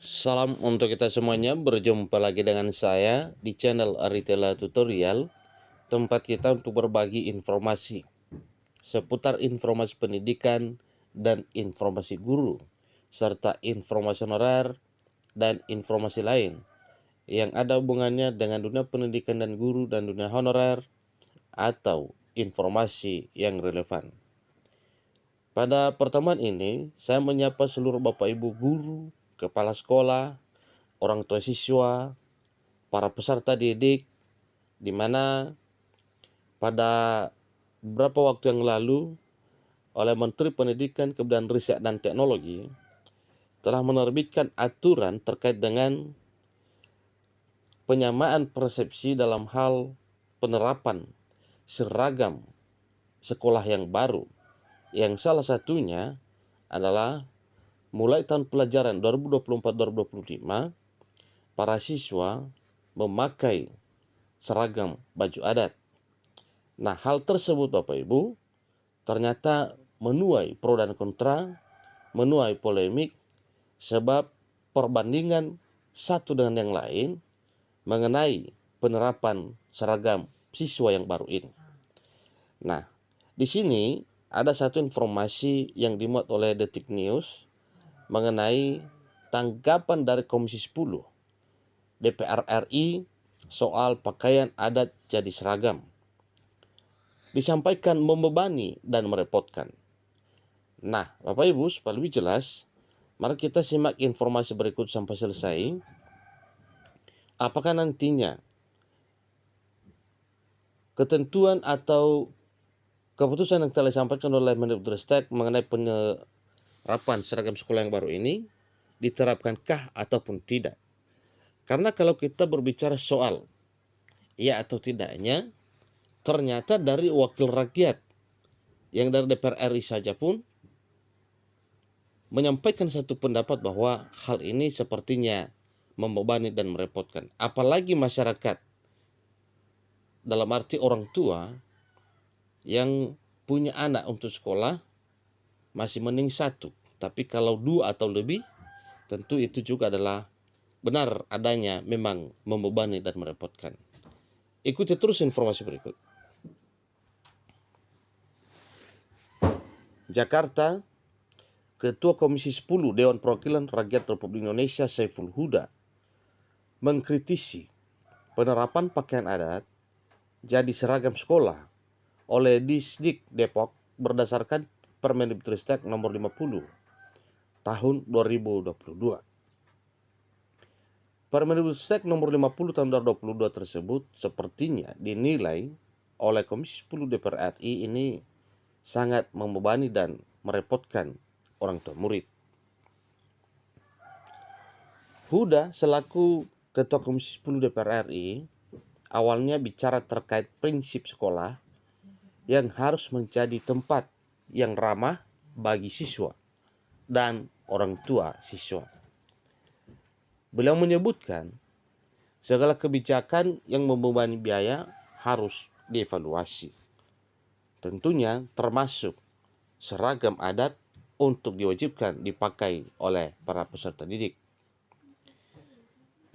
Salam untuk kita semuanya, berjumpa lagi dengan saya di channel Aritela Tutorial, tempat kita untuk berbagi informasi seputar informasi pendidikan dan informasi guru, serta informasi honorer dan informasi lain yang ada hubungannya dengan dunia pendidikan dan guru dan dunia honorer atau informasi yang relevan. Pada pertemuan ini, saya menyapa seluruh Bapak Ibu guru, kepala sekolah, orang tua siswa, para peserta didik, di mana pada beberapa waktu yang lalu oleh Menteri Pendidikan, Kebudayaan Riset dan Teknologi telah menerbitkan aturan terkait dengan penyamaan persepsi dalam hal penerapan seragam sekolah yang baru, yang salah satunya adalah mulai tahun pelajaran 2024-2025 para siswa memakai seragam baju adat. Nah, hal tersebut Bapak Ibu ternyata menuai pro dan kontra, menuai polemik, sebab perbandingan satu dengan yang lain mengenai penerapan seragam siswa yang baru ini. Nah, di sini ada satu informasi yang dimuat oleh Detik News mengenai tanggapan dari Komisi 10 DPR RI soal pakaian adat jadi seragam. Disampaikan membebani dan merepotkan. Nah, Bapak Ibu, supaya lebih jelas, mari kita simak informasi berikut sampai selesai. Apakah nantinya ketentuan atau keputusan yang telah disampaikan oleh Mendikbudristek mengenai penerapan seragam sekolah yang baru ini diterapkankah ataupun tidak? Karena kalau kita berbicara soal ya atau tidaknya, ternyata dari wakil rakyat yang dari DPR RI saja pun menyampaikan satu pendapat bahwa hal ini sepertinya membebani dan merepotkan. Apalagi masyarakat, dalam arti orang tua yang punya anak untuk sekolah, masih mending satu. Tapi kalau dua atau lebih, tentu itu juga adalah benar adanya memang membebani dan merepotkan. Ikuti terus informasi berikut. Jakarta, Ketua Komisi 10 Dewan Perwakilan Rakyat Republik Indonesia Saiful Huda mengkritisi penerapan pakaian adat jadi seragam sekolah oleh Disdik Depok berdasarkan Permendikbudristek nomor 50 tahun 2022. Permendikbudristek nomor 50 tahun 2022 tersebut sepertinya dinilai oleh Komisi 10 DPR RI ini sangat membebani dan merepotkan orang tua murid. Huda selaku Ketua Komisi 10 DPR RI awalnya bicara terkait prinsip sekolah yang harus menjadi tempat yang ramah bagi siswa dan orang tua siswa. Beliau menyebutkan segala kebijakan yang membebani biaya harus dievaluasi. Tentunya termasuk seragam adat untuk diwajibkan dipakai oleh para peserta didik.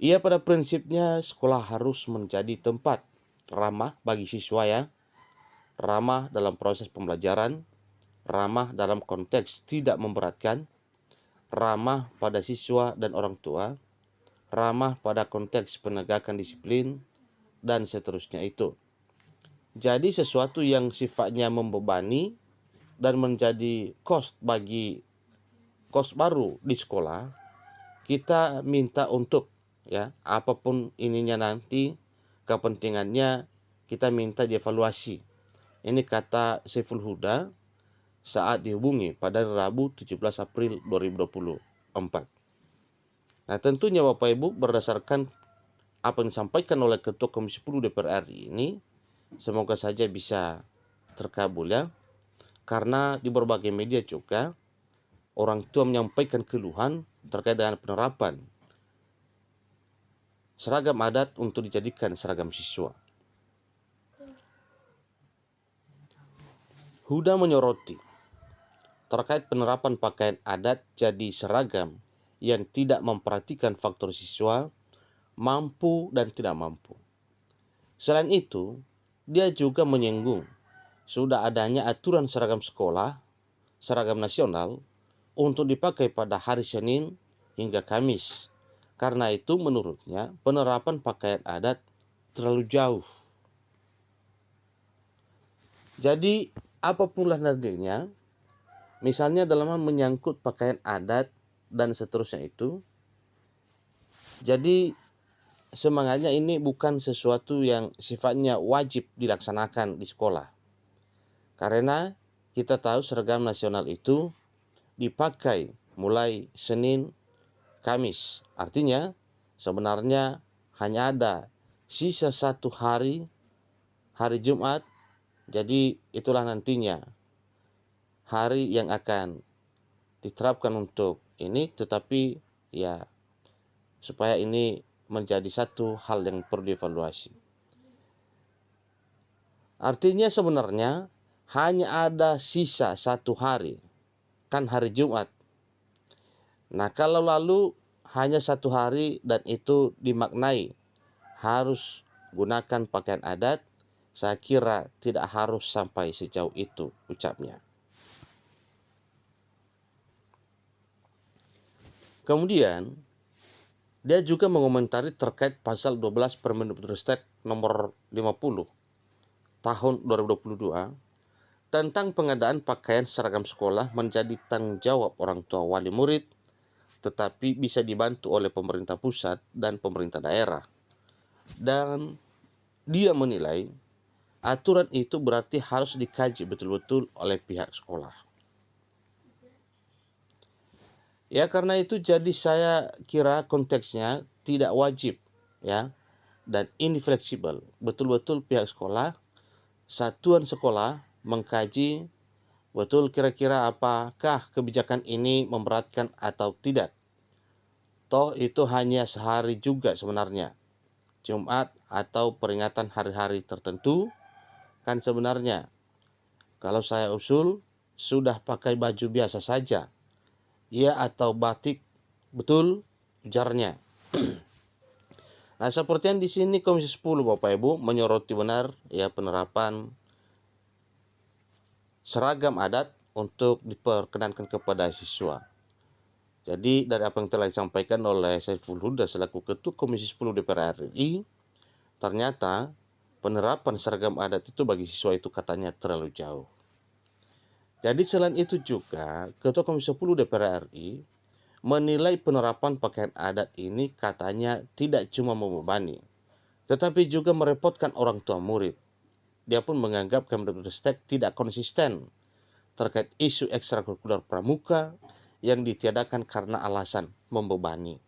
Ia pada prinsipnya sekolah harus menjadi tempat ramah bagi siswa ya, ramah dalam proses pembelajaran, ramah dalam konteks tidak memberatkan, ramah pada siswa dan orang tua, ramah pada konteks penegakan disiplin, dan seterusnya itu. Jadi sesuatu yang sifatnya membebani dan menjadi kos baru di sekolah, kita minta untuk ya apapun ininya nanti kepentingannya kita minta dievaluasi. Ini kata Saiful Huda saat dihubungi pada Rabu 17 April 2024. Nah, tentunya Bapak Ibu berdasarkan apa yang disampaikan oleh Ketua Komisi 10 DPR RI ini, semoga saja bisa terkabul ya. Karena di berbagai media juga orang tua menyampaikan keluhan terkait dengan penerapan seragam adat untuk dijadikan seragam siswa. Huda menyoroti terkait penerapan pakaian adat jadi seragam yang tidak memperhatikan faktor siswa mampu dan tidak mampu. Selain itu, dia juga menyinggung sudah adanya aturan seragam sekolah, seragam nasional, untuk dipakai pada hari Senin hingga Kamis. Karena itu menurutnya penerapan pakaian adat terlalu jauh. Jadi apapun lah nantinya, misalnya dalam hal menyangkut pakaian adat dan seterusnya itu, jadi semangatnya ini bukan sesuatu yang sifatnya wajib dilaksanakan di sekolah. Karena kita tahu seragam nasional itu dipakai mulai Senin, Kamis. Artinya sebenarnya hanya ada sisa satu hari, hari Jumat. Jadi itulah nantinya hari yang akan diterapkan untuk ini, tetapi ya supaya ini menjadi satu hal yang perlu dievaluasi. Artinya sebenarnya hanya ada sisa satu hari, kan hari Jumat. Nah, kalau lalu hanya satu hari dan itu dimaknai harus gunakan pakaian adat, saya kira tidak harus sampai sejauh itu ucapnya. Kemudian, dia juga mengomentari terkait pasal 12 Permendikbudristek nomor 50 tahun 2022 tentang pengadaan pakaian seragam sekolah menjadi tanggung jawab orang tua wali murid, tetapi bisa dibantu oleh pemerintah pusat dan pemerintah daerah. Dan dia menilai aturan itu berarti harus dikaji betul-betul oleh pihak sekolah. Ya, karena itu jadi saya kira konteksnya tidak wajib, ya, dan ini fleksibel. Betul-betul pihak sekolah, satuan sekolah mengkaji betul kira-kira apakah kebijakan ini memberatkan atau tidak. Toh itu hanya sehari juga sebenarnya. Jumat atau peringatan hari-hari tertentu, kan sebenarnya kalau saya usul sudah pakai baju biasa saja. Ya, atau batik, betul ujarnya. Nah, seperti yang di sini Komisi 10 Bapak Ibu menyoroti benar ya penerapan seragam adat untuk diperkenankan kepada siswa. Jadi dari apa yang telah disampaikan oleh Saiful Huda selaku Ketua Komisi 10 DPR RI, ternyata penerapan seragam adat itu bagi siswa itu katanya terlalu jauh. Jadi selain itu juga Ketua Komisi 10 DPR RI menilai penerapan pakaian adat ini katanya tidak cuma membebani, tetapi juga merepotkan orang tua murid. Dia pun menganggap Kemdikbudristek tidak konsisten terkait isu ekstrakurikuler pramuka yang ditiadakan karena alasan membebani.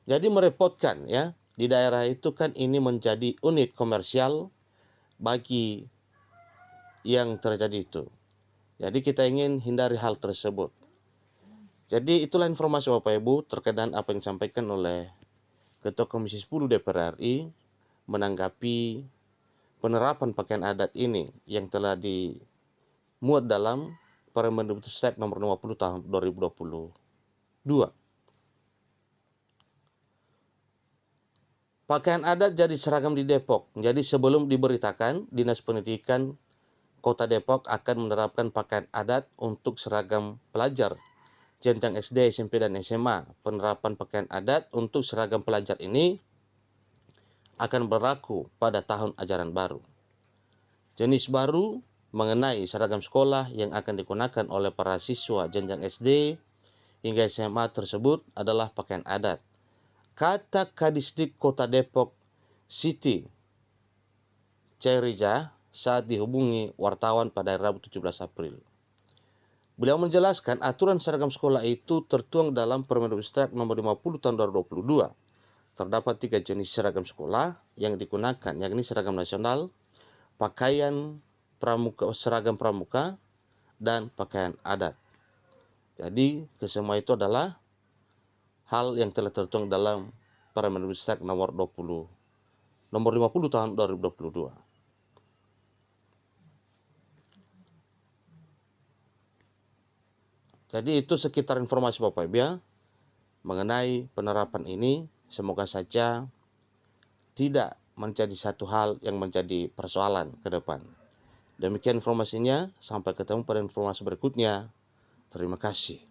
Jadi merepotkan ya, di daerah itu kan ini menjadi unit komersial bagi yang terjadi itu. Jadi kita ingin hindari hal tersebut. Jadi itulah informasi Bapak Ibu terkait dengan apa yang disampaikan oleh Ketua Komisi 10 DPR RI menanggapi penerapan pakaian adat ini yang telah dimuat dalam Permendikbudristek nomor 50 tahun 2022. Pakaian adat jadi seragam di Depok. Jadi sebelum diberitakan, Dinas Pendidikan Kota Depok akan menerapkan pakaian adat untuk seragam pelajar jenjang SD, SMP, dan SMA. Penerapan pakaian adat untuk seragam pelajar ini akan berlaku pada tahun ajaran baru. Jenis baru mengenai seragam sekolah yang akan digunakan oleh para siswa jenjang SD hingga SMA tersebut adalah pakaian adat. Kata Kadisdik Kota Depok, Siti Cairija saat dihubungi wartawan pada Rabu 17 April. Beliau menjelaskan aturan seragam sekolah itu tertuang dalam Permendikbudristek nomor 50 tahun 2022. Terdapat 3 jenis seragam sekolah yang digunakan, yakni seragam nasional, pakaian pramuka, seragam pramuka, dan pakaian adat. Jadi kesemua itu adalah hal yang telah tertuang dalam Permendikbudristek nomor 50 tahun 2022. Jadi itu sekitar informasi Bapak Ibu ya. mengenai penerapan ini. Semoga saja tidak menjadi satu hal yang menjadi persoalan ke depan. Demikian informasinya, sampai ketemu pada informasi berikutnya. Terima kasih.